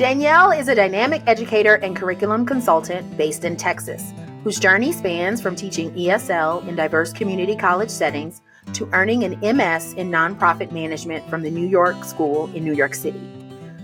Danielle is a dynamic educator and curriculum consultant based in Texas, whose journey spans from teaching ESL in diverse community college settings to earning an MS in nonprofit management from the New York School in New York City.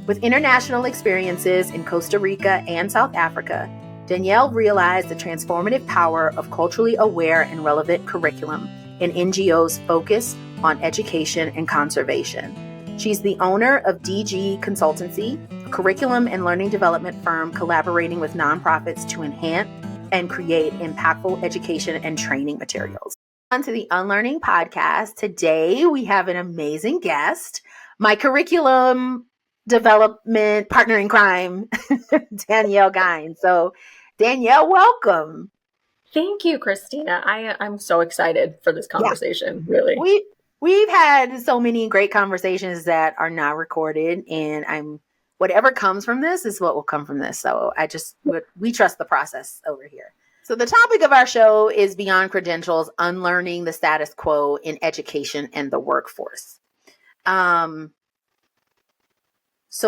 With international experiences in Costa Rica and South Africa, Danielle realized the transformative power of culturally aware and relevant curriculum in NGOs focused on education and conservation. She's the owner of DG Consultancy, a curriculum and learning development firm collaborating with nonprofits to enhance and create impactful education and training materials. On to the Unlearning podcast. Today, we have an amazing guest, my curriculum development partner in crime, Danielle Gines. So, Danielle, welcome. Thank you, Christina. I'm so excited for this conversation, really. We've had so many great conversations that are not recorded, and whatever comes from this is what will come from this. So we trust the process over here. So the topic of our show is Beyond Credentials, Unlearning the Status Quo in Education and the Workforce. So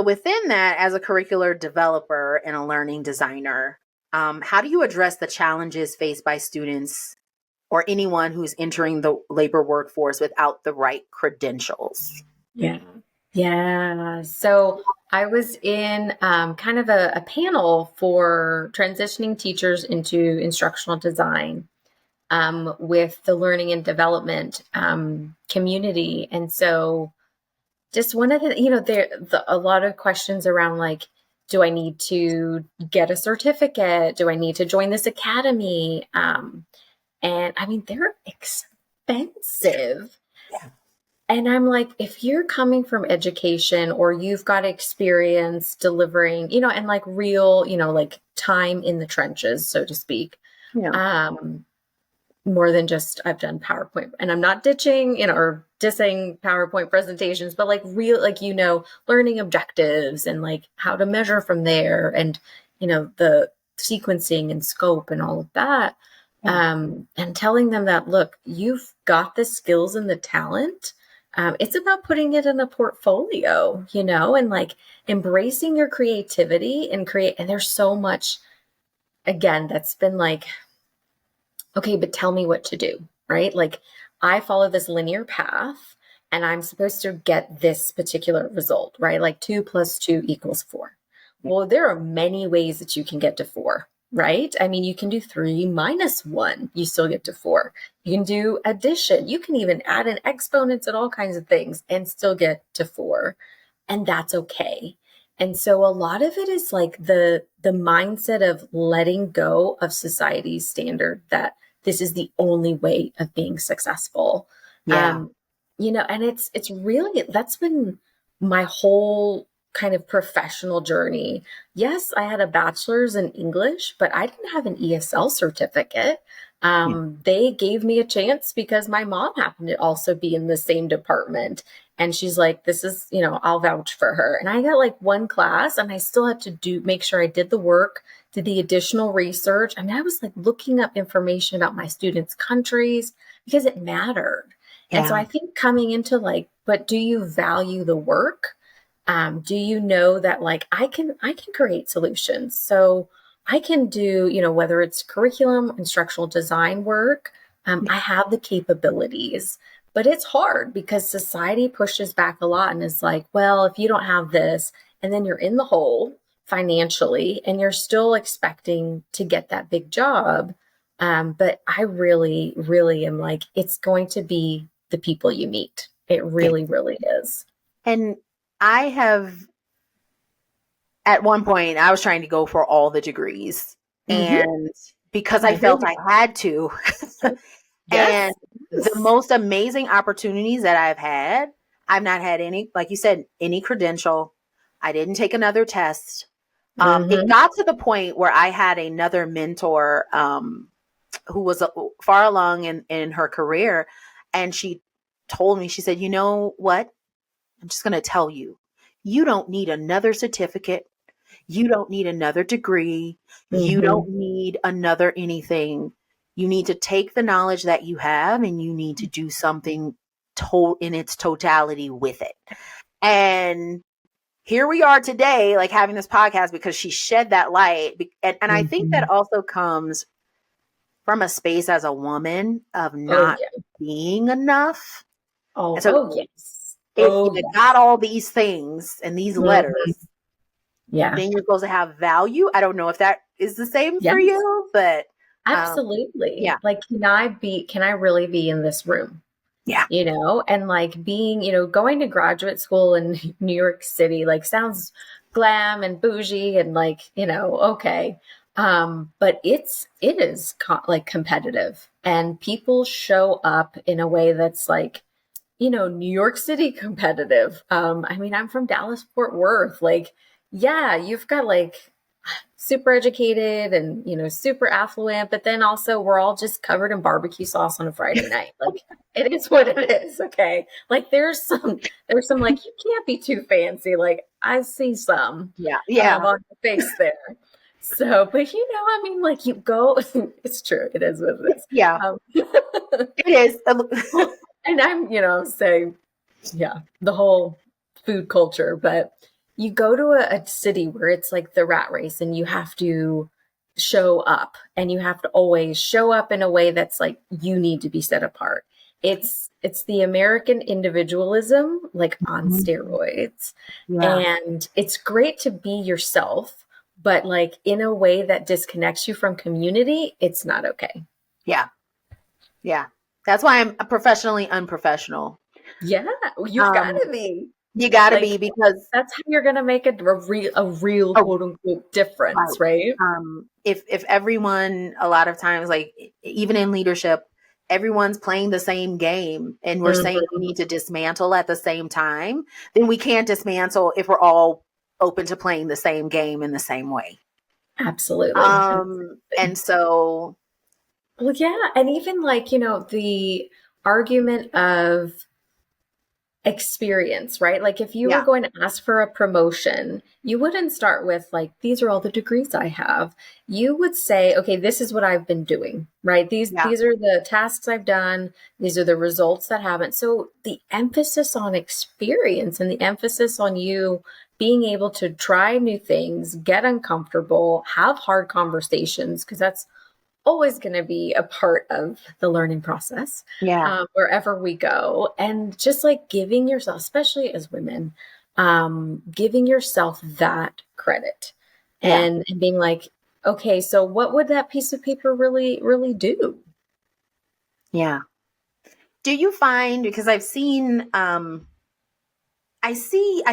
within that, as a curricular developer and a learning designer, how do you address the challenges faced by students or anyone who's entering the labor workforce without the right credentials? Yeah. So I was in kind of a panel for transitioning teachers into instructional design with the learning and development community. And so just one of the, a lot of questions around like, do I need to get a certificate? Do I need to join this academy? And I mean, they're expensive. Yeah. And I'm like, if you're coming from education or you've got experience delivering, and like real, like time in the trenches, so to speak, more than just I've done PowerPoint, and I'm not ditching, or dissing PowerPoint presentations, but like real, like, learning objectives and like how to measure from there and, the sequencing and scope and all of that. And telling them that, look, you've got the skills and the talent. It's about putting it in a portfolio, and like embracing your creativity and and there's so much, again, that's been like, okay, but tell me what to do, right? Like I follow this linear path and I'm supposed to get this particular result, right? Like 2 + 2 = 4. Well, there are many ways that you can get to 4. Right? I mean, you can do 3 - 1. You still get to 4. You can do addition. You can even add in exponents and all kinds of things and still get to 4. And that's okay. And so a lot of it is like the mindset of letting go of society's standard that this is the only way of being successful. Yeah. And it's really, that's been my whole kind of professional journey. Yes, I had a bachelor's in English, but I didn't have an ESL certificate. They gave me a chance because my mom happened to also be in the same department. And she's like, this is, I'll vouch for her. And I got like one class and I still had to make sure I did the work, did the additional research. I mean, I was like looking up information about my students' countries because it mattered. Yeah. And so I think coming into like, but do you value the work? Do you know that like I can create solutions? So I can do, whether it's curriculum, instructional design work, I have the capabilities, but it's hard because society pushes back a lot and is like, well, if you don't have this, and then you're in the hole financially and you're still expecting to get that big job. But I really, really am like, it's going to be the people you meet. It really, really is. And I have, at one point, I was trying to go for all the degrees, and because I felt I had to. Yes. And the most amazing opportunities that I've not had any, like you said, any credential. I didn't take another test. It got to the point where I had another mentor who was far along in her career, and she told me, she said, you know what? I'm just going to tell you, you don't need another certificate. You don't need another degree. You don't need another anything. You need to take the knowledge that you have and you need to do something in its totality with it. And here we are today, like having this podcast because she shed that light. And I think Mhm. that also comes from a space as a woman of Oh not yeah. being enough. And Oh, so oh yes. if Oh you got yes. all these things and these Mhm. letters, Yeah. then you're supposed to have value. I don't know if that is the same for Yes. you, but Absolutely. yeah, Like, can I really be in this room? yeah, And like being, going to graduate school in New York City, like sounds glam and bougie and like, okay. But it is like competitive, and people show up in a way that's like, New York City competitive. I mean, I'm from Dallas, Fort Worth. Like, yeah, you've got like super educated and, super affluent, but then also we're all just covered in barbecue sauce on a Friday night. Like, it is what it is. Okay. Like, there's some like, you can't be too fancy. Like, I see some yeah, yeah, on your face there. So, but I mean, like you go, it's true. It is what it is. yeah. Um, It is. and I'm, saying, yeah, the whole food culture, but you go to a city where it's like the rat race and you have to show up, and you have to always show up in a way that's like you need to be set apart. It's the American individualism like on steroids. Yeah, And it's great to be yourself, but like in a way that disconnects you from community, it's not okay. yeah, yeah. That's why I'm professionally unprofessional. Yeah, you've got Um, to be. you got to Like, be because that's how you're gonna make a real oh, quote unquote right. difference, right? If everyone, a lot of times, like even in leadership, everyone's playing the same game, and we're saying we Mhm. need to dismantle at the same time, then we can't dismantle if we're all open to playing the same game in the same way. Absolutely. And so Well, yeah, and even like, the argument of experience, right? Like if you were yeah, going to ask for a promotion, you wouldn't start with like, these are all the degrees I have. You would say, okay, this is what I've been doing, right? These yeah, these are the tasks I've done. These are the results that haven't. So the emphasis on experience and the emphasis on you being able to try new things, get uncomfortable, have hard conversations, because that's always going to be a part of the learning process, yeah, wherever we go. And just like giving yourself, especially as women, giving yourself that credit, yeah, and being like, okay, so what would that piece of paper really, really do? yeah. Do you find, because I've seen, I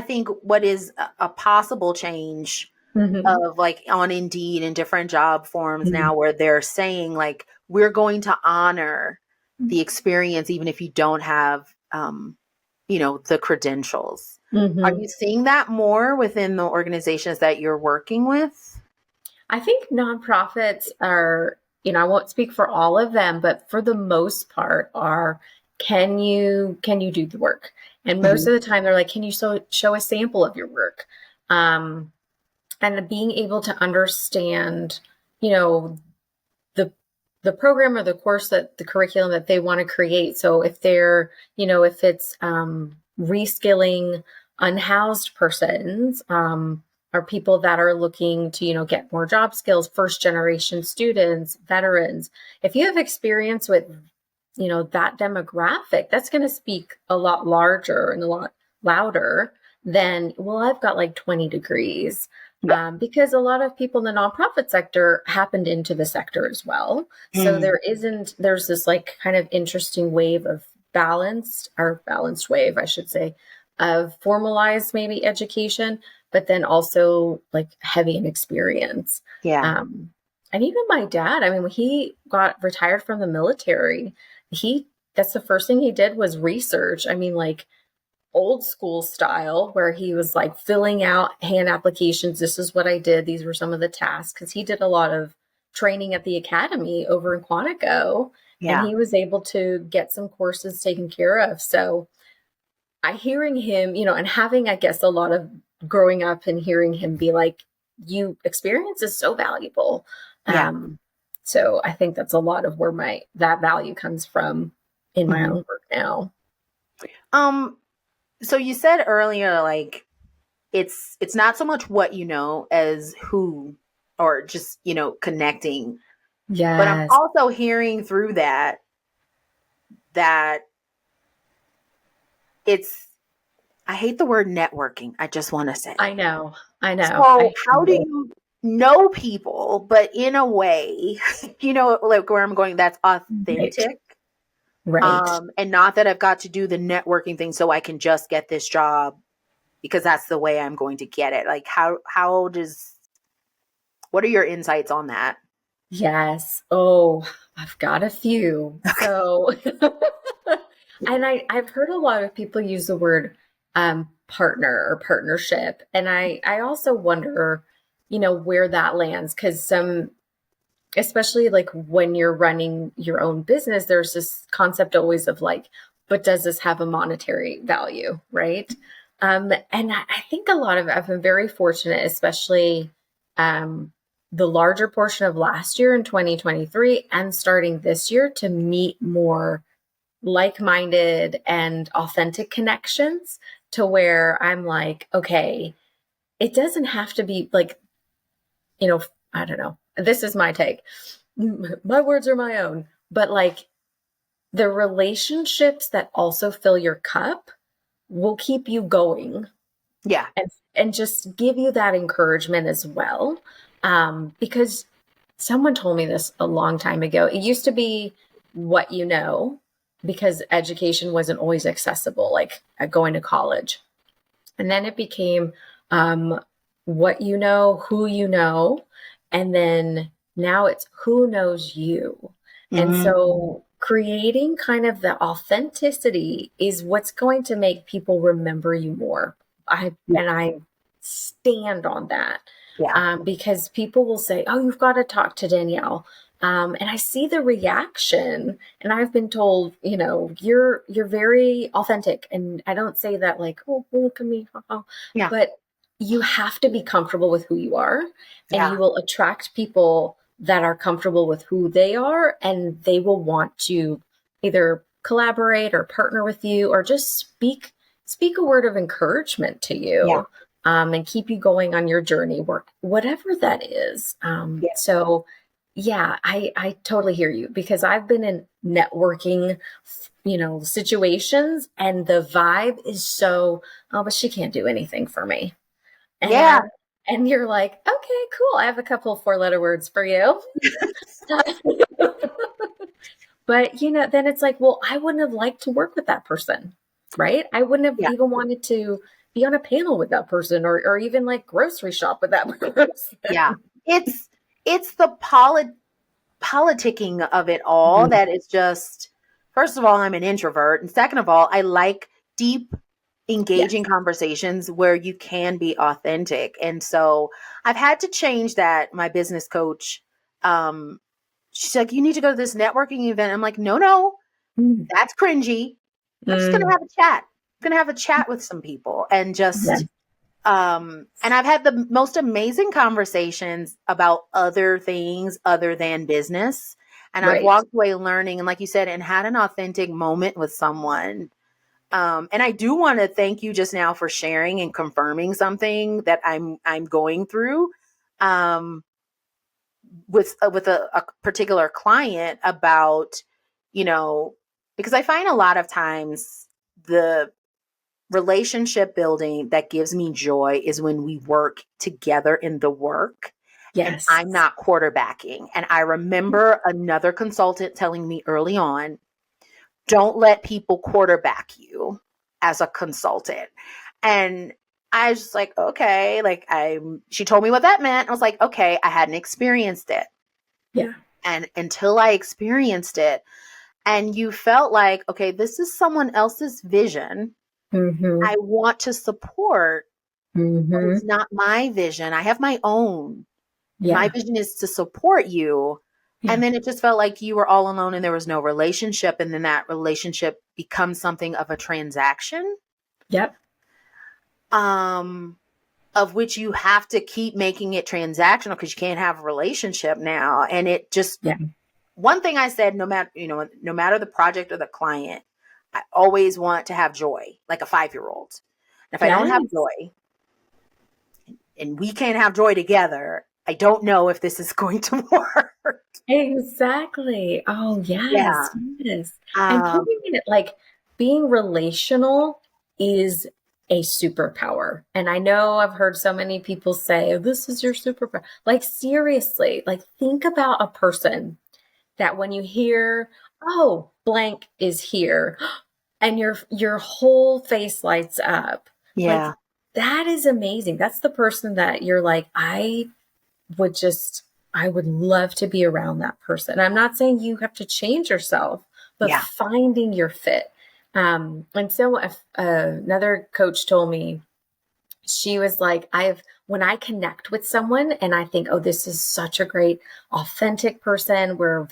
think what is a possible change Mhm. of like on Indeed and different job forms Mhm. now where they're saying like we're going to honor the experience even if you don't have the credentials. Are Mhm. you seeing that more within the organizations that you're working with? I think nonprofits are, I won't speak for all of them, but for the most part are, can you do the work? And most Mhm. of the time they're like, can you show a sample of your work? Um, and being able to understand, you know, the the program or the course, that the curriculum that they want to create. So if they're, if it's reskilling unhoused persons, or people that are looking to, get more job skills, first generation students, veterans, if you have experience with, that demographic, that's going to speak a lot larger and a lot louder than, well, I've got like 20 degrees. Yeah. Because a lot of people in the nonprofit sector happened into the sector as well. So Mm. there's this like kind of interesting wave of balanced wave, I should say, of formalized maybe education, but then also like heavy in experience. Yeah. Um, and even my dad, I mean, when he got retired from the military, that's the first thing he did was research. I mean, like old school style, where he was like filling out hand applications. This is what I did. These were some of the tasks, because he did a lot of training at the academy over in Quantico, and Yeah. he was able to get some courses taken care of. So I hearing him, and having, I guess, a lot of growing up and hearing him be like, you experience is so valuable. Yeah. So I think that's a lot of where that value comes from in my Mhm. own work now. Um, so you said earlier, like it's not so much what you know as who, or just, connecting. But I'm Yes. also hearing through that it's, I hate the word networking. I just want to say. I know. I know. So I how do feel you know people, but in a way, like where I'm going, that's right. authentic. Right. And not that I've got to do the networking thing so I can just get this job because that's the way I'm going to get it. Like what are your insights on that? Yes. Oh, I've got a few. So, and I've heard a lot of people use the word partner or partnership. And I also wonder, where that lands, because especially like when you're running your own business, there's this concept always of like, but does this have a monetary value, right? And I think a lot of I've been very fortunate, especially um, the larger portion of last year in 2023 and starting this year, to meet more like-minded and authentic connections, to where I'm like, okay, it doesn't have to be like, you know, I don't know. This is my take. My words are my own, but like the relationships that also fill your cup will keep you going, Yeah. and just give you that encouragement as well. Because someone told me this a long time ago. It used to be what you know, because education wasn't always accessible, like going to college. And then it became what you know, who you know, and then now it's who knows you. And Mhm. so creating kind of the authenticity is what's going to make people remember you more. Yeah. I stand on that, Yeah. because people will say, "Oh, you've got to talk to Danielle." And I see the reaction, and I've been told, you're very authentic. And I don't say that like, "Oh, look at me," Yeah. but you have to be comfortable with who you are, and you Yeah. will attract people that are comfortable with who they are, and they will want to either collaborate or partner with you, or just speak a word of encouragement to Yeah. you, and keep you going on your journey, work, whatever that is. Yeah. So yeah, I totally hear you, because I've been in networking, situations, and the vibe is so, oh, but she can't do anything for me. And Yeah. and you're like, okay, cool. I have a couple of four-letter words for you. But then it's like, well, I wouldn't have liked to work with that person, right? I wouldn't have Yeah. even wanted to be on a panel with that person, or even like grocery shop with that Yeah. person. It's the politicking of it all Mhm. that is just, first of all, I'm an introvert. And second of all, I like deep, engaging Yes. conversations where you can be authentic. And so I've had to change that. My business coach, um, she's like, you need to go to this networking event. I'm like, no, Mm. that's cringy. I'm just going to Mm. have a chat. I'm going to have a chat with some people and Yeah. just, and I've had the most amazing conversations about other things other than business. And I've Right. walked away learning, and like you said, and had an authentic moment with someone. And I do want to thank you just now for sharing and confirming something that I'm going through. Um, with a particular client about, you know, because I find a lot of times the relationship building that gives me joy is when we work together in the work and Yes. I'm not quarterbacking. And I remember another consultant telling me early on, don't let people quarterback you as a consultant. And I was just like, okay, she told me what that meant. I was like, okay, I hadn't experienced it. Yeah. And until I experienced it, and you felt like, okay, this is someone else's vision. Mm-hmm. I want to support, but Mm-hmm. it's not my vision. I have my own. And my Yeah. vision is to support you. And Yeah. then it just felt like you were all alone and there was no relationship. And then that relationship becomes something of a transaction, Yep. um, of which you have to keep making it transactional because you can't have a relationship now. And it just, Yeah. one thing I said, no matter the project or the client, I always want to have joy, like a 5-year-old. If I don't have Yes. joy, and we can't have joy together, I don't know if this is going to work. Exactly. Oh, Yeah. yes, yes. And Um, putting it like being relational is a superpower. And I know I've heard so many people say, "Oh, this is your superpower." Like, seriously, like, think about a person that when you hear, "Oh, blank is here," and your whole face lights up. Like, yeah. that is amazing. That's the person that you're like, would just, I would love to be around that person. I'm not saying you have to change yourself, but Yeah. finding your fit. And so another coach told me, she was like, when I connect with someone and I think, oh, this is such a great, authentic person, we're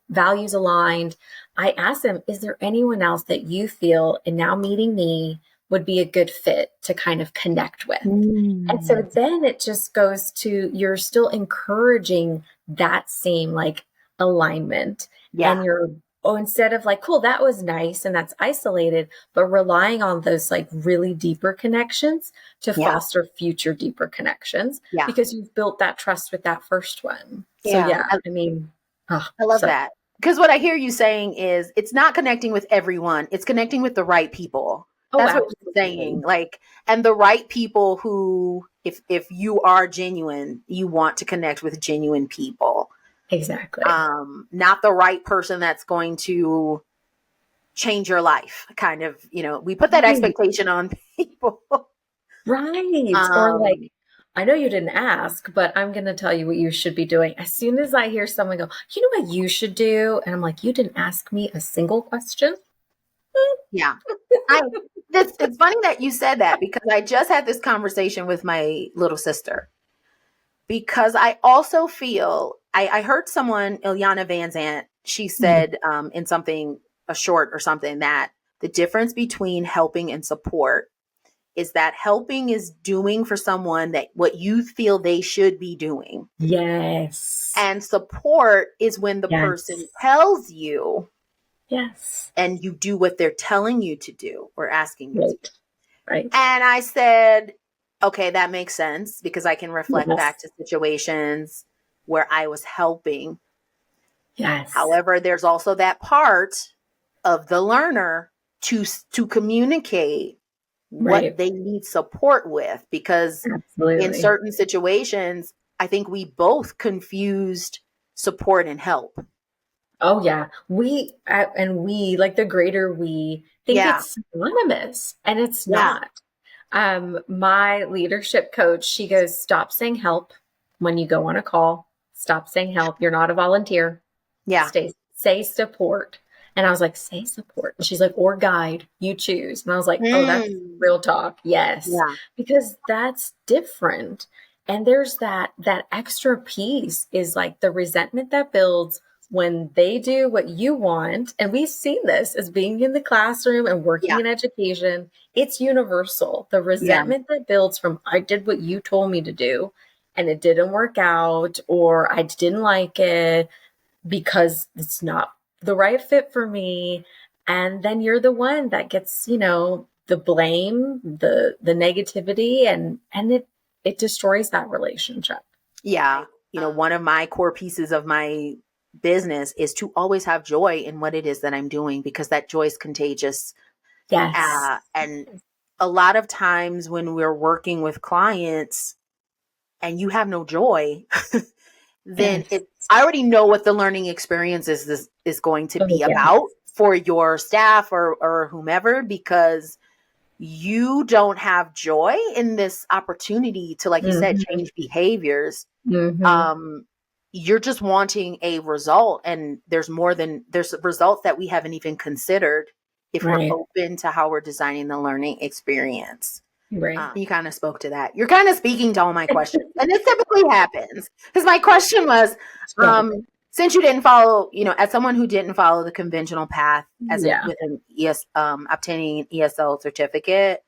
values aligned. I ask them, is there anyone else that you feel, and now meeting me, would be a good fit to kind of connect with? And so Mm. then it just goes to, you're still encouraging that same like alignment. Yeah. And you're, oh, instead of like, cool, that was nice and that's isolated, but relying on those like really deeper connections to Yeah. foster future deeper connections Yeah. because you've built that trust with that first one. So Yeah. yeah, I mean, oh, I love so that. Because what I hear you saying is it's not connecting with everyone, it's connecting with the right people. oh, That's what you're saying. absolutely. Like, and the right people who, if you are genuine, you want to connect with genuine people. Exactly. Not the right person that's going to change your life. Kind of, we put that Right. expectation on people. Right. Or like, um, I know you didn't ask, but I'm going to tell you what you should be doing. As soon as I hear someone go, you know what you should do? And I'm like, you didn't ask me a single question. yeah. I it's funny that you said that because I just had this conversation with my little sister. Because I also feel I heard someone, Ilyana Van Zant, she said in something, a short or something, that the difference between helping and support is that helping is doing for someone that what you feel they should be doing. Yes. And support is when the person Yes. tells you Yes. and you do what they're telling you to do or asking you to do. Right. Right. And I said, okay, that makes sense because I can reflect Yes. back to situations where I was helping. Yes. However, there's also that part of the learner to communicate what Right. they need support with, because in Absolutely. certain situations, I think we both confused support and help. Oh yeah. We like the greater we think Yeah. it's synonymous and it's Yeah. not. My leadership coach, she goes, stop saying help when you go on a call. Stop saying help. You're not a volunteer. Yeah. Say support. And I was like, say support. And she's like, or guide, you choose. And I was like, oh, that's Mm. real talk. Yes. Yeah. Because that's different. And there's that extra piece is like the resentment that builds when they do what you want. And we've seen this as being in the classroom and working Yeah. in education. It's universal. The Yeah. resentment that builds from I did what you told me to do and it didn't work out, or I didn't like it because it's not the right fit for me. And then you're the one that gets, the blame, the negativity, and it destroys that relationship. Yeah. One of my core pieces of my business is to always have joy in what it is that I'm doing because that joy is contagious. Yes. And a lot of times when we're working with clients and you have no joy, then Yes. I already know what the learning experience is going to Oh, be yeah. about for your staff or whomever, because you don't have joy in this opportunity to, like you said, Mm-hmm. change behaviors. Mm-hmm. um you're just wanting a result, and there's results that we haven't even considered if we're Right. open to how we're designing the learning experience. Right. You kind of spoke to that. You're kind of speaking to all my questions, and this typically happens because my question was, Sure. since you didn't follow, as someone who didn't follow the conventional path, as in Yeah. with an obtaining an ESL certificate,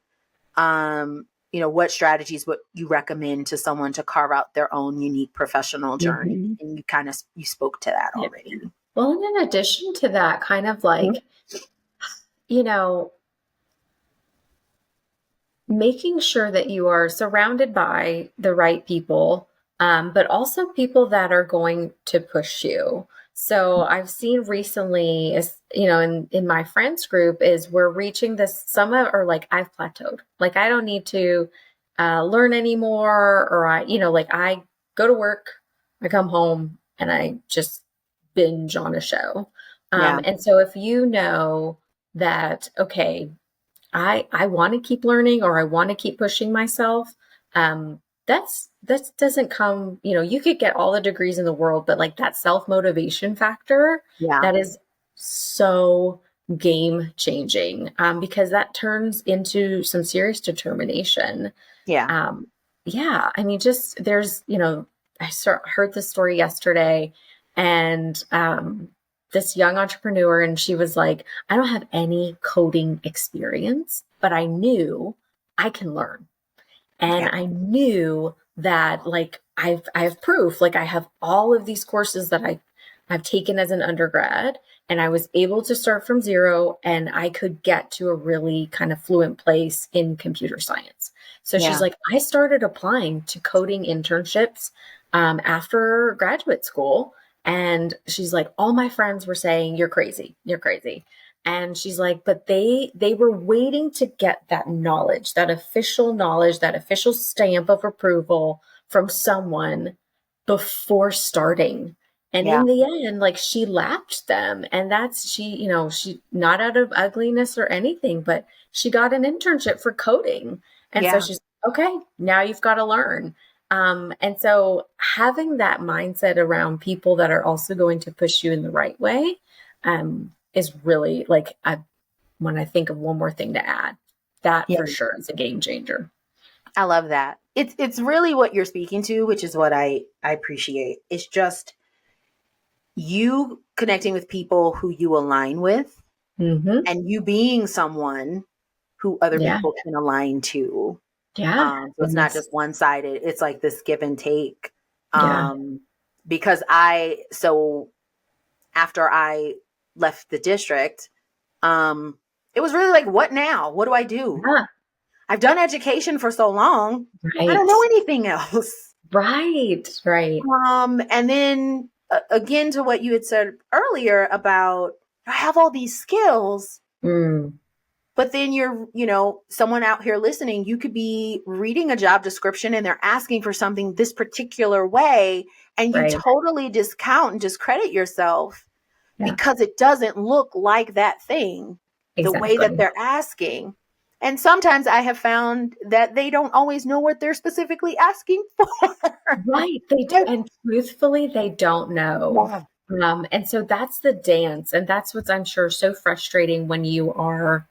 what strategies would you recommend to someone to carve out their own unique professional journey? Mm-hmm. And you spoke to that Yeah. already. Well, and in addition to that, kind of Mhm. like, you know, making sure that you are surrounded by the right people, but also people that are going to push you. So I've seen recently, is in my friends group, is we're reaching this. Some are like, I've plateaued. Like I don't need to learn anymore, or I go to work, I come home, and I just binge on a show. Yeah. And so if you know that, okay, I want to keep learning or I want to keep pushing myself. That doesn't come, you could get all the degrees in the world, but like that self-motivation factor, Yeah. that is so game changing, because that turns into some serious determination. Yeah. Um, yeah, I mean, just there's, heard this story yesterday, and this young entrepreneur, and she was like, I don't have any coding experience, but I knew I can learn. And Yeah. I knew that like I have proof, like I have all of these courses that I've taken as an undergrad, and I was able to start from zero, and I could get to a really kind of fluent place in computer science. So she's Yeah. like, I started applying to coding internships after graduate school. And she's like, all my friends were saying, you're crazy, you're crazy. And she's like, but they were waiting to get that knowledge, that official stamp of approval from someone before starting. And Yeah. in the end, like she lapped them. And she not out of ugliness or anything, but she got an internship for coding. And so Yeah. she's okay, now you've got to learn. And so having that mindset around people that are also going to push you in the right way, is really like, when I think of one more thing to add, that Yeah. for sure is a game changer. I love that. It's really what you're speaking to, which is what I appreciate. It's just you connecting with people who you align with, Mm-hmm. and you being someone who other Yeah. people can align to. Yeah. So it's And not just one sided. It's like this give and take. yeah. Because so after I left the district, it was really like, what now? What do I do? Yeah. I've done education for so long. I don't Right. know anything else. Right. Right. And then again, to what you had said earlier about, I have all these skills, Mm, but then someone out here listening, you could be reading a job description and they're asking for something this particular way, and you right. totally discount and discredit yourself Yeah. because it doesn't look like that thing the way that Exactly. they're asking. And sometimes I have found that they don't always know what they're specifically asking for. Right. And truthfully, they don't know. Yeah. And so that's the dance. And that's what's, I'm sure, so frustrating when you are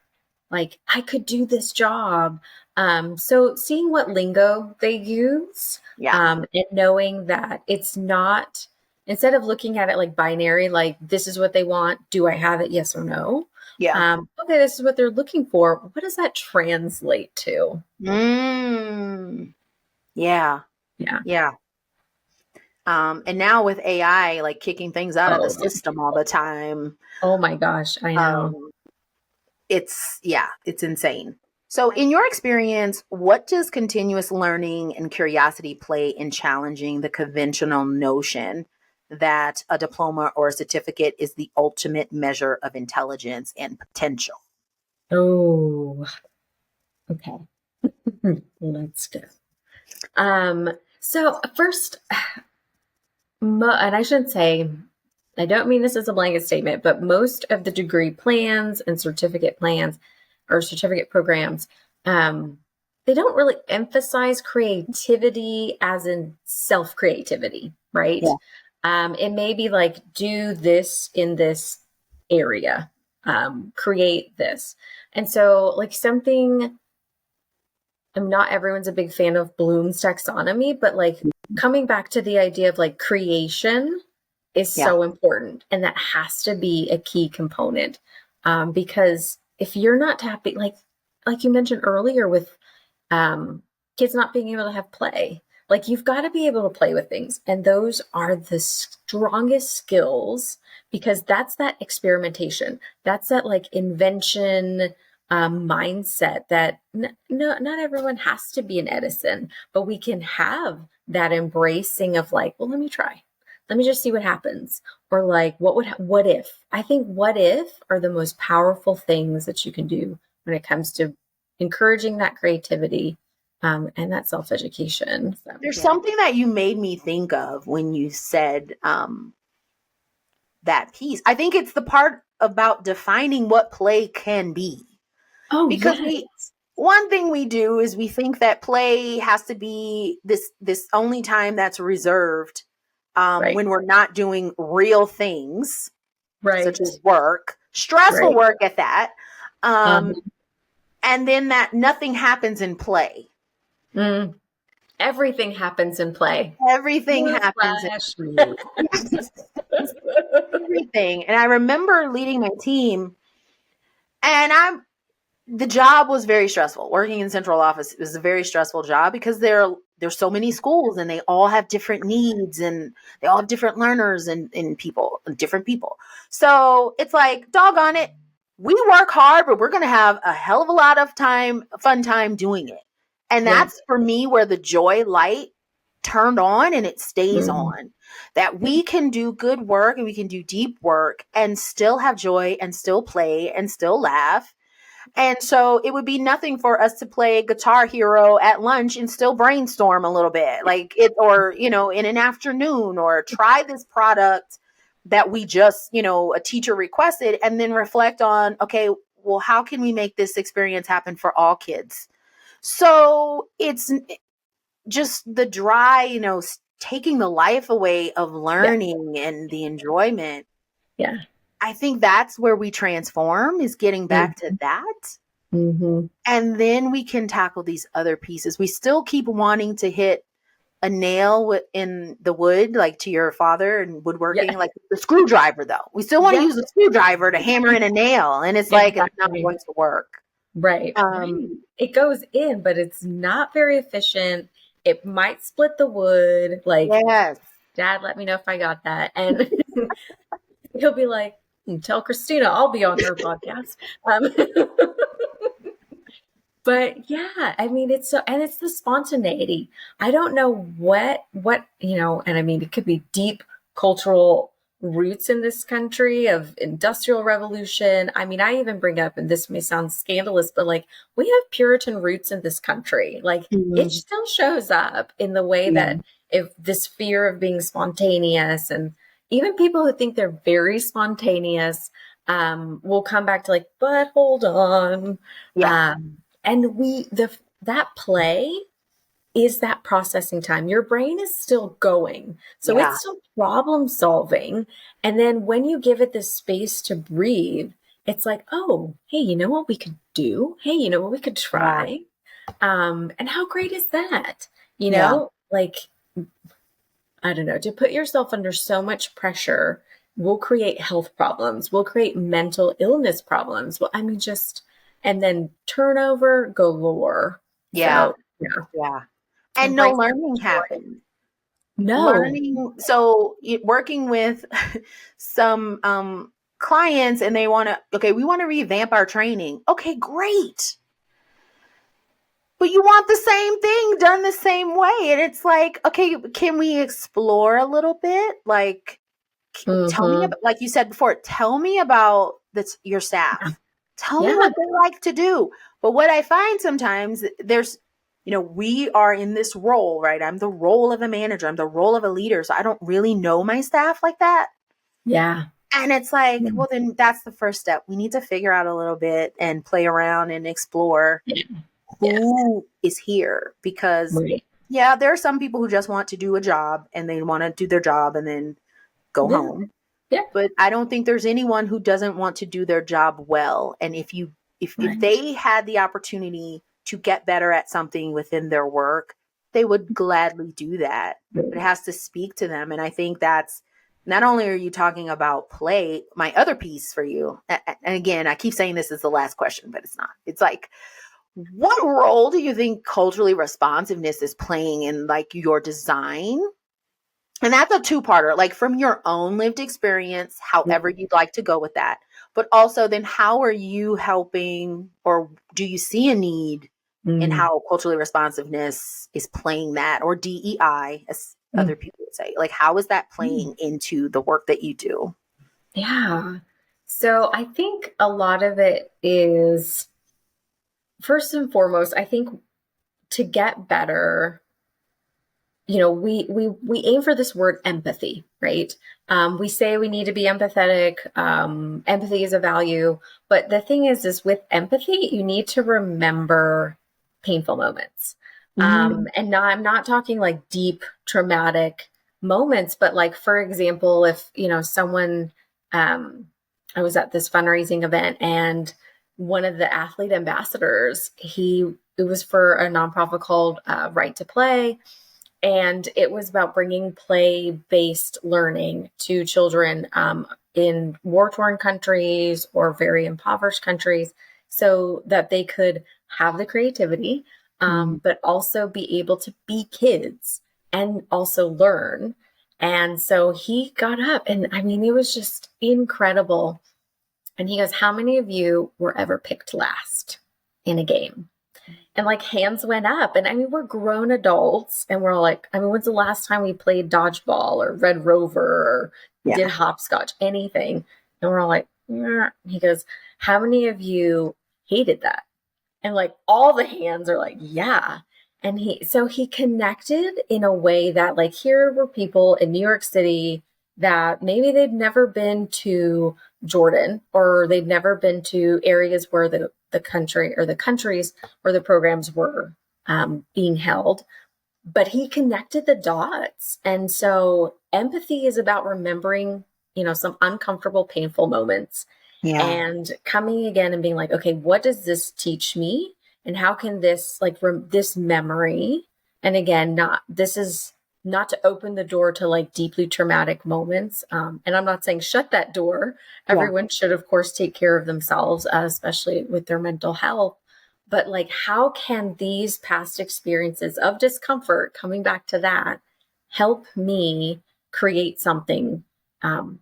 like, I could do this job. So seeing what lingo they use, Yeah. and knowing that it's not, instead of looking at it like binary, like this is what they want, do I have it? Yes or no? Yeah. Okay, this is what they're looking for. What does that translate to? Mm. Yeah. Yeah. Yeah. And now with AI, like kicking things out of the Oh, system all the time, oh my gosh, I know. um, it's insane. So, in your experience, what does continuous learning and curiosity play in challenging the conventional notion that a diploma or a certificate is the ultimate measure of intelligence and potential? Oh, okay. Let's go. So first, and I shouldn't say, I don't mean this as a blanket statement, but most of the degree plans and certificate plans or certificate programs, they don't really emphasize creativity as in self creativity, right? Yeah. It may be like, do this in this area, create this. And so, like, something, I'm not everyone's a big fan of Bloom's taxonomy, but like coming back to the idea of like creation is Yeah. so important. And that has to be a key component. Because if you're not tapping, like you mentioned earlier with kids not being able to have play, like you've got to be able to play with things. And those are the strongest skills, because that's that experimentation. That's that like invention, mindset that no, not everyone has to be an Edison, but we can have that embracing of like, well, let me try. Let me just see what happens. Or like, what if? I think what if are the most powerful things that you can do when it comes to encouraging that creativity and that self education. So, There's yeah. something that you made me think of when you said that piece. I think it's the part about defining what play can be. Oh, Because yes. one thing we do is we think that play has to be this only time that's reserved Right. when we're not doing real things Right. such as work, stressful Right. work at that, Um, and then that nothing happens in play. mm, everything happens in play. Everything happens in Newsflash. play. Everything. And I remember leading my team, and the job was very stressful. Working in central office was a very stressful job because there's so many schools and they all have different needs and they all have different learners and people, different people. So it's like, doggone it, we work hard, but we're going to have a hell of a lot of fun time doing it. And Yeah. that's for me where the joy light turned on and it stays Mm. on. That we can do good work and we can do deep work and still have joy and still play and still laugh. And so it would be nothing for us to play Guitar Hero at lunch and still brainstorm a little bit, like it, or, in an afternoon, or try this product that we just, a teacher requested, and then reflect on, okay, well, how can we make this experience happen for all kids? So it's just the dry, taking the life away of Yeah. learning and the enjoyment. Yeah. I think that's where we transform, is getting back to Mm-hmm. that. Mm-hmm. And then we can tackle these other pieces. We still keep wanting to hit a nail in the wood, like to your father and woodworking, Yeah. like the screwdriver, though. We still want to Yeah. use a screwdriver to hammer in a nail. And it's like, it's not Exactly. going to work. Right. Right. It goes in, but it's not very efficient. It might split the wood. Like, Yes. Dad, let me know if I got that. And he'll be like, tell Christina I'll be on her podcast. Um, but yeah, I mean, and it's the spontaneity. I don't know and I mean, it could be deep cultural roots in this country of industrial revolution. I mean, I even bring up, and this may sound scandalous, but like we have Puritan roots in this country. Like it Mhm. still shows up in the way Yeah. that if this fear of being spontaneous, and even people who think they're very spontaneous, will come back to like, but hold on. Yeah. And that play is that processing time. Your brain is still going. So Yeah. it's still problem solving. And then when you give it this space to breathe, it's like, oh, hey, you know what we could do? Hey, you know what we could Yeah. try? And how great is that? Yeah. Like, I don't know, to put yourself under so much pressure will create health problems, will create mental illness problems. Well, I mean, and then turnover galore. Yeah. So, yeah, Yeah. And no embrace that learning joy. happens. No. Learning. So working with some clients, and they want to, okay, we want to revamp our training. Okay, great. But you want the same thing done the same way. And it's like, okay, can we explore a little bit? Like, tell me Mm-hmm. about, like you said before, tell me about your staff. Tell me Yeah. what they like to do. But what I find sometimes, we are in this role, right? I'm the role of a manager. I'm the role of a leader. So I don't really know my staff like that. Yeah. And it's like, Yeah. well, then that's the first step. We need to figure out a little bit and play around and explore Yeah. who is here, because Right. yeah, there are some people who just want to do a job and they want to do their job and then go Yeah. home. Yeah. But I don't think there's anyone who doesn't want to do their job well. And if Right. they had the opportunity to get better at something within their work, they would gladly do that. But it has to speak to them. And I think that's, not only are you talking about play, my other piece for you, and again, I keep saying this is the last question, but it's not. It's like, what role do you think culturally responsiveness is playing in like your design? And that's a two-parter, like from your own lived experience, however you'd like to go with that. But also, then how are you helping, or do you see a need in Mm, how culturally responsiveness is playing that, or DEI, as mm, other people would say? Like, how is that mm. playing into the work that you do? Yeah. So I think a lot of it is, first and foremost, I think to get better, we aim for this word empathy, right? We say we need to be empathetic. Empathy is a value, but the thing is with empathy, you need to remember painful moments. Mm, And now I'm not talking like deep traumatic moments, but like for example, if someone, um, I was at this fundraising event and one of the athlete ambassadors, it was for a nonprofit called Right to Play, and it was about bringing play-based learning to children in war-torn countries or very impoverished countries so that they could have the creativity, mm, but also be able to be kids and also learn. And so he got up, and I mean, it was just incredible. And he goes, "How many of you were ever picked last in a game?" And like hands went up. And I mean, we're grown adults and we're all like, I mean, when's the last time we played dodgeball or Red Rover or did yeah. hopscotch, anything? And we're all like, "Yeah." He goes, "How many of you hated that?" And like all the hands are like, "Yeah." And he connected in a way that like here were people in New York City that maybe they'd never been to Jordan or they'd never been to areas where the country or the countries where the programs were being held, but he connected the dots. And so empathy is about remembering, some uncomfortable, painful moments Yeah. and coming again and being like, okay, what does this teach me? And how can this, like, this memory, and again, this is not to open the door to like deeply traumatic moments. And I'm not saying shut that door. Yeah. Everyone should, of course, take care of themselves, especially with their mental health. But like, how can these past experiences of discomfort, coming back to that, help me create something?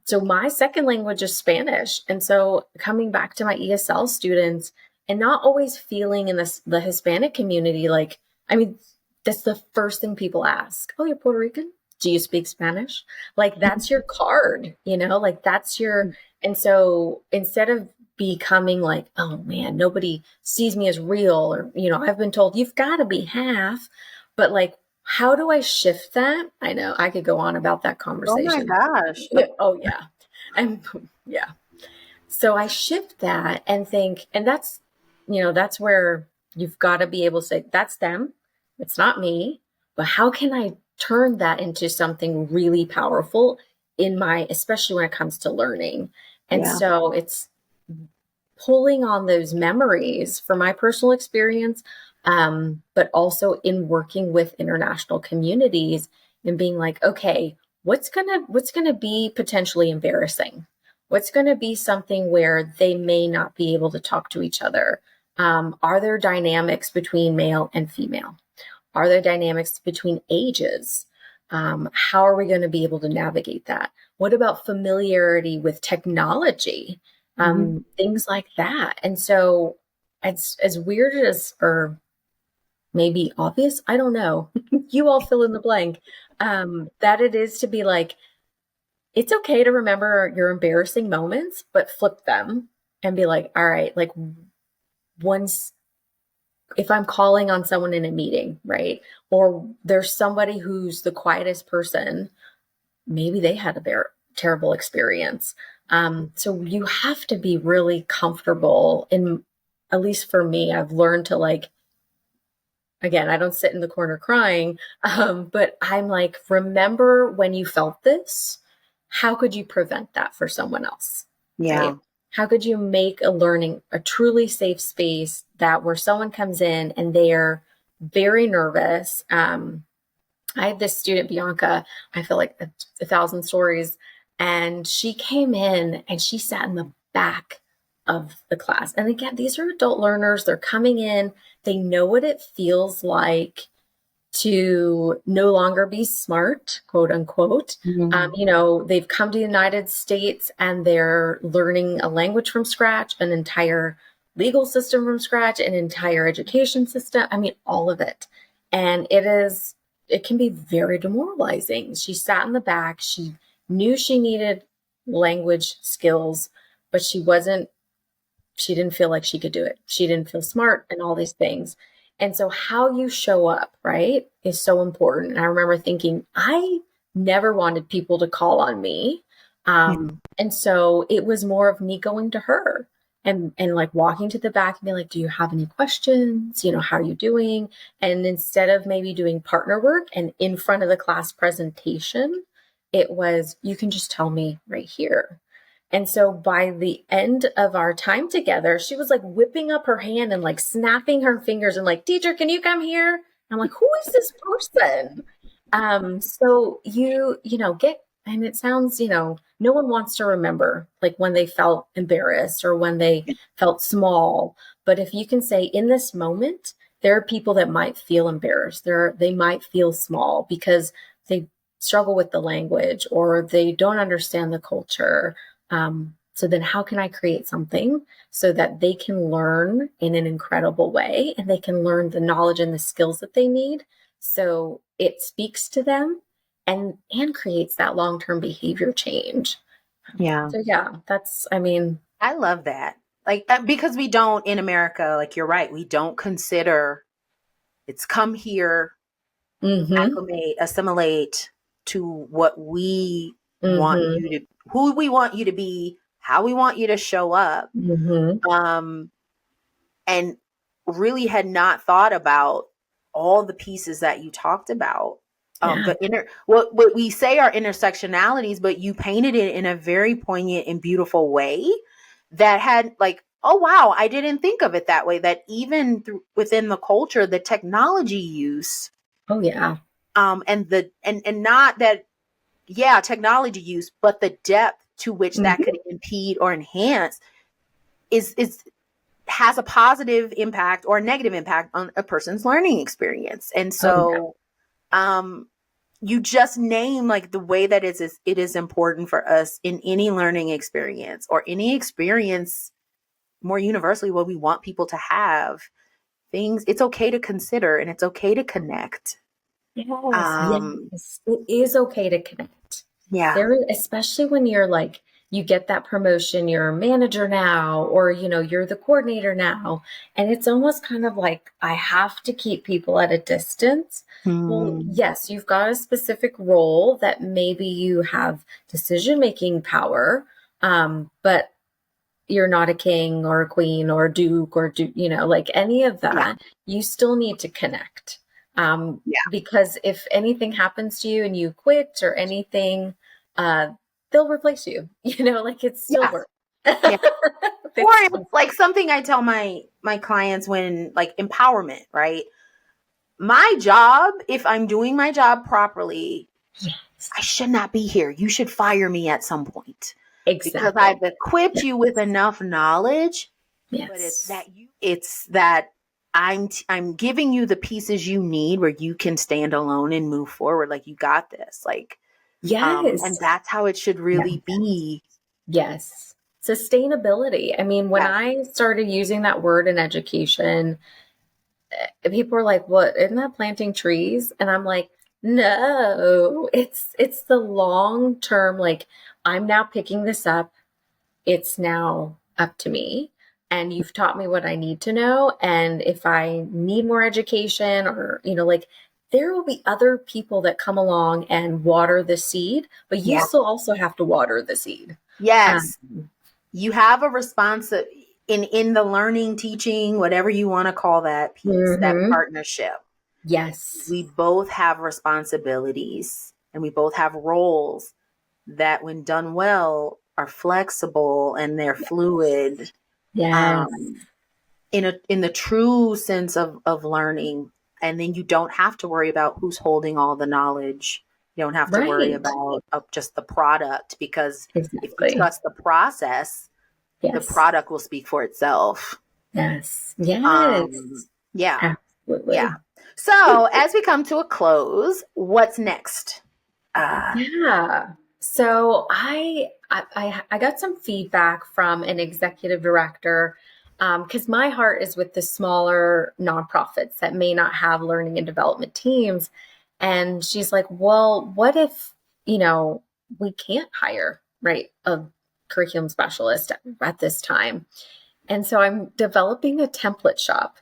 So my second language is Spanish. And so coming back to my ESL students and not always feeling in the Hispanic community, like, I mean, that's the first thing people ask. "Oh, you're Puerto Rican? Do you speak Spanish?" Like, that's your card, like that's your, and so instead of becoming like, "Oh man, nobody sees me as real," or, I've been told you've got to be half, but like, how do I shift that? I know I could go on about that Oh my conversation. gosh. Oh yeah. And yeah. So I shift that and think, and that's where you've got to be able to say, that's them. It's not me. But how can I turn that into something really powerful especially when it comes to learning? And Yeah. so it's pulling on those memories from my personal experience, but also in working with international communities and being like, okay, what's gonna be potentially embarrassing? What's gonna be something where they may not be able to talk to each other? Are there dynamics between male and female? Are there dynamics between ages? How are we going to be able to navigate that? What about familiarity with technology? Hmm. Things like that. And so, as weird as, or maybe obvious, I don't know. You all fill in the blank. That it is to be like, it's okay to remember your embarrassing moments, but flip them and be like, all right, like once if I'm calling on someone in a meeting, right? Or there's somebody who's the quietest person, maybe they had a terrible experience. So you have to be really comfortable in, at least for me, I've learned to like, again, I don't sit in the corner crying, but I'm like, remember when you felt this? How could you prevent that for someone else? Yeah. Right? How could you make a learning a truly safe space that where someone comes in and they're very nervous? I had this student, Bianca, I feel like a thousand stories, and she came in and she sat in the back of the class. And again, these are adult learners. They're coming in, they know what it feels like to no longer be smart, quote unquote. Mm. They've come to the United States and they're learning a language from scratch, an entire legal system from scratch, an entire education system. I mean, all of it. And it can be very demoralizing. She sat in the back. She knew she needed language skills, but she didn't feel like she could do it. She didn't feel smart and all these things. And so how you show up, right, is so important. And I remember thinking, I never wanted people to call on me. And so it was more of me going to her and like walking to the back and being like, do you have any questions? How are you doing? And instead of maybe doing partner work and in front of the class presentation, it was, you can just tell me right here. And so by the end of our time together, she was like whipping up her hand and like snapping her fingers and like, teacher, can you come here? I'm like, who is this person? So get, and it sounds, no one wants to remember like when they felt embarrassed or when they felt small. But if you can say in this moment, there are people that might feel embarrassed. They might feel small because they struggle with the language or they don't understand the culture. So then how can I create something so that they can learn in an incredible way and they can learn the knowledge and the skills that they need so it speaks to them and creates that long-term behavior change. Yeah. So yeah, I love that. Like, because we don't in America, like you're right, we don't consider it's come here, acclimate, assimilate to what we want you to, who we want you to be, how we want you to show up. And really had not thought about all the pieces that you talked about. What we say are intersectionalities, but you painted it in a very poignant and beautiful way that had like, oh wow, I didn't think of it that way. That even within the culture, the technology use, and not that, technology use, but the depth to which that could impede or enhance is has a positive impact or a negative impact on a person's learning experience. And so, you just name like the way that it is important for us in any learning experience or any experience more universally what we want people to have things. It's okay to consider and it's okay to connect. Yes, it is okay to connect. Yeah. Especially when you're like, you get that promotion, you're a manager now, or, you're the coordinator now. And it's almost kind of like, I have to keep people at a distance. Well, yes, you've got a specific role that maybe you have decision-making power, but you're not a king or a queen or a duke or like any of that. You still need to connect. Because if anything happens to you and you quit or anything, they'll replace you, like it's still work. Or it's like something I tell my clients when like empowerment, right? My job, if I'm doing my job properly, I should not be here. You should fire me at some point. Exactly. Because I've equipped you with enough knowledge. But it's that I'm giving you the pieces you need where you can stand alone and move forward. Like you got this. Like, and that's how it should really be. Yes. Sustainability. I mean, when I started using that word in education, people were like, what, isn't that planting trees? And I'm like, no, it's the long term, like I'm now picking this up. It's now up to me. And you've taught me what I need to know. And if I need more education or, like there will be other people that come along and water the seed, but you still also have to water the seed. Yes. You have a response in the learning, teaching, whatever you want to call that piece, that partnership. Yes. We both have responsibilities and we both have roles that when done well are flexible and they're fluid. Yes. In the true sense of learning. And then you don't have to worry about who's holding all the knowledge. You don't have to worry about just the product because if you trust the process, the product will speak for itself. Yes. Yeah. Absolutely. Yeah. So as we come to a close, what's next? Yeah. So I got some feedback from an executive director because my heart is with the smaller nonprofits that may not have learning and development teams. And she's like, well, what if, we can't hire, right, a curriculum specialist at this time? And so I'm developing a template shop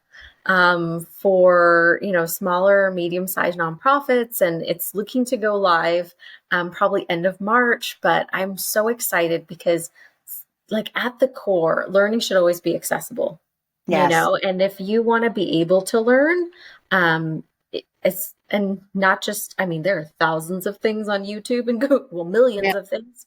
for smaller, medium-sized nonprofits, and it's looking to go live probably end of March. But I'm so excited because, like at the core, learning should always be accessible. Yes. And if you want to be able to learn, it's and not just, I mean, there are thousands of things on YouTube and Google, well, millions Yeah. of things.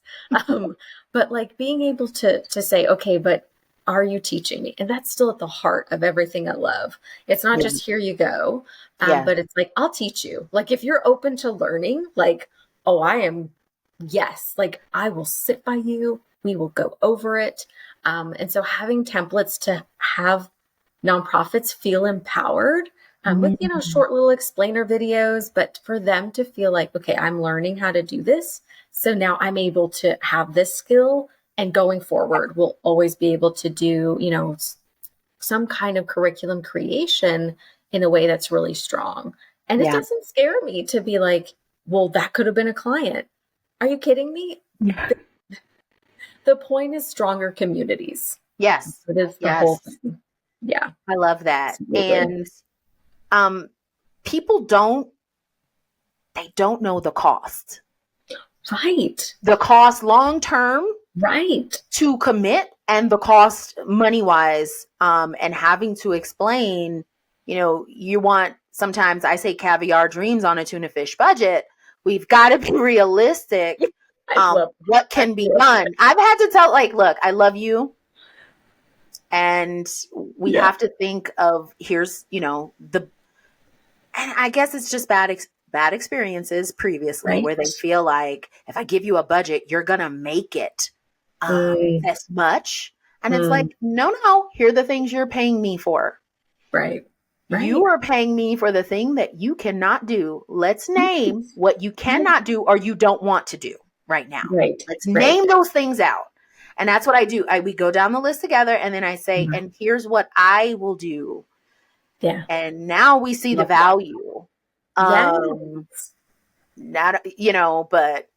But like being able to say, okay, but are you teaching me? And that's still at the heart of everything I love. It's not Yeah. just here you go, Yeah. but it's like, I'll teach you. Like if you're open to learning, like, oh, I am, yes, like I will sit by you. We will go over it. And so having templates to have nonprofits feel empowered with, Mhm. short little explainer videos, but for them to feel like, okay, I'm learning how to do this. So now I'm able to have this skill, and going forward, we'll always be able to do, some kind of curriculum creation in a way that's really strong. And it Yeah. doesn't scare me to be like, well, that could have been a client. Are you kidding me? The point is stronger communities. Yes. It is the whole Yes. thing. Yeah, I love that. absolutely. And um people don't know the cost. Right. The cost long term Right. to commit and the cost money wise, and having to explain, you want, sometimes I say caviar dreams on a tuna fish budget. We've got to be realistic. I love What I can be love done. it. I've had to tell, like, look, I love you. And we Yeah. have to think of, here's, and I guess it's just bad experiences previously Right. where they feel like if I give you a budget, you're gonna make it Mm, this much. And it's like, mm, no, here are the things you're paying me for. right. You Right. are paying me for the thing that you cannot do. Let's name what you cannot do or you don't want to do right now. Right. Let's Right. name those things out. And that's what I do. We go down the list together and then I say, Mhm. and here's what I will do. Yeah. And now we see the Love that. value. Yes. Not, but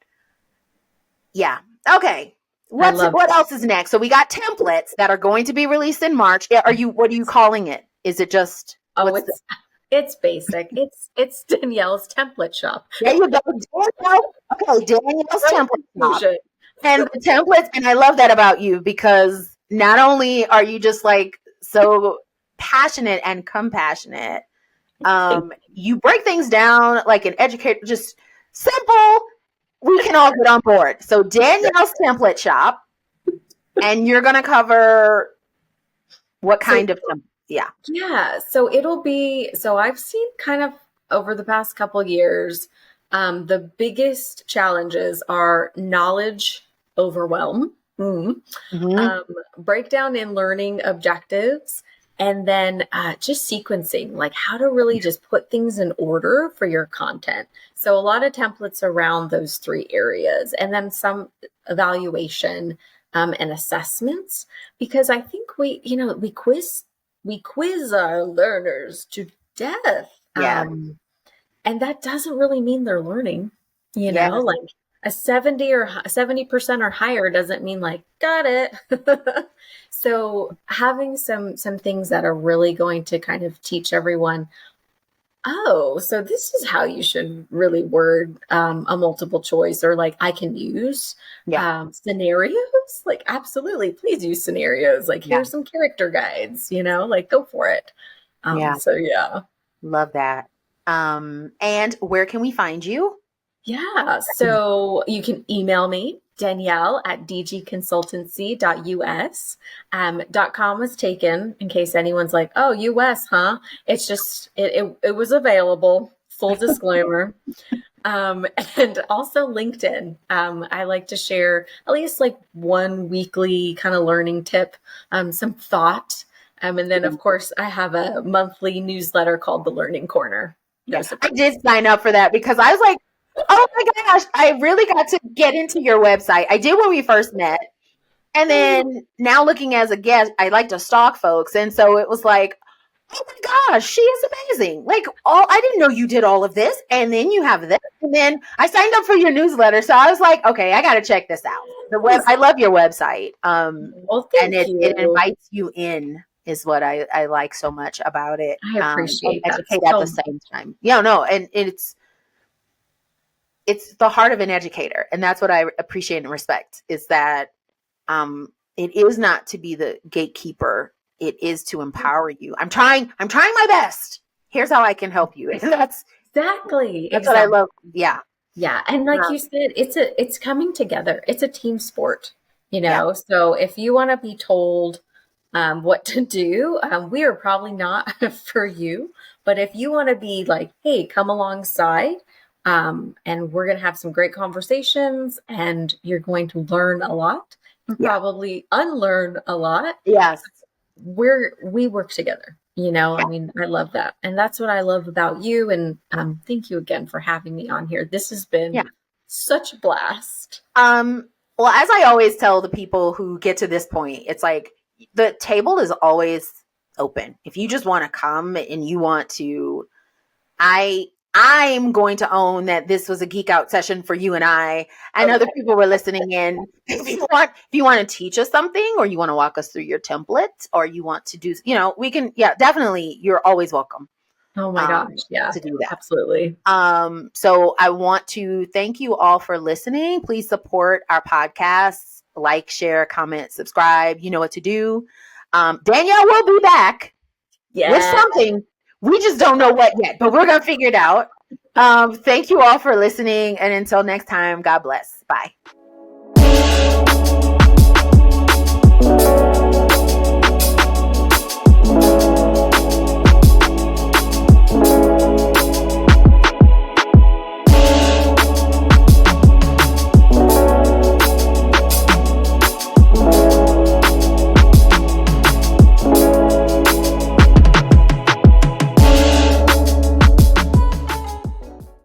yeah. Okay. I love What it. else is next? So we got templates that are going to be released in March. What are you calling it? Is it just Oh, what's the it's basic. It's Danielle's template shop. There you go. Danielle. Okay, Danielle's Right template shop. confusion. And the templates, and I love that about you because not only are you just like so passionate and compassionate, you break things down like an educator, just simple. We can all get on board. So Danielle's template shop, and you're gonna cover what So kind of yeah. yeah, so I've seen kind of over the past couple of years, the biggest challenges are knowledge overwhelm, Mm-hmm. breakdown in learning objectives, and then just sequencing, like how to really just put things in order for your content. So a lot of templates around those three areas, and then some evaluation and assessments, because I think we quiz our learners to death. Yeah. And that doesn't really mean they're learning, Yes. like a 70% or higher doesn't mean like, got it. So having some things that are really going to kind of teach everyone, oh, so this is how you should really word a multiple choice, or like I can use Yeah. scenarios. Like, absolutely, please use scenarios. Like, Yeah. here's some character guides, like go for it. Yeah. So yeah. Love that. And where can we find you? Yeah. So you can email me, Danielle at dgconsultancy.us. .com was taken in case anyone's like, oh, US, huh? It's just, it was available. Full disclaimer. Um, and also LinkedIn. I like to share at least like one weekly kind of learning tip, some thought. And then of course I have a monthly newsletter called the Learning Corner. No Yeah, I surprise. did sign up for that because I was like, oh my gosh, I really got to get into your website. I did when we first met. And then now looking as a guest, I like to stalk folks. And so it was like, oh my gosh, she is amazing. Like, I didn't know you did all of this. And then you have this. And then I signed up for your newsletter. So I was like, okay, I got to check this out. I love your website. Well, And thank it you. invites you in is what I like so much about it. I And appreciate that educate at so the much. same time. Yeah, no. And it's the heart of an educator. And that's what I appreciate and respect is that it is not to be the gatekeeper. It is to empower you. I'm trying my best. Here's how I can help you. And Exactly. that's what I Exactly. love. Yeah. Yeah. And like you Um, said, it's coming together. It's a team sport, yeah. So if you want to be told what to do, we are probably not for you. But if you want to be like, hey, come alongside, and we're going to have some great conversations and you're going to learn a lot and Yeah. probably unlearn a lot, Yes. we work together. I Yeah. mean, I love that. And that's what I love about you. And thank you again for having me on here. This has been Yeah. such a blast. Well, as I always tell the people who get to this point, it's like the table is always open. If you just want to come and you want to, I'm going to own that this was a geek out session for you and I, and Okay. other people were listening in. If you want to teach us something, or you want to walk us through your template, or you want to do, we can. Yeah, definitely. You're always welcome Oh my gosh. Yeah, to do that. absolutely. So I want to thank you all for listening. Please support our podcasts, like, share, comment, subscribe. You know what to do. Danielle will be back with Yeah. something. We just don't know what yet, but we're going to figure it out. Thank you all for listening. And until next time, God bless. Bye.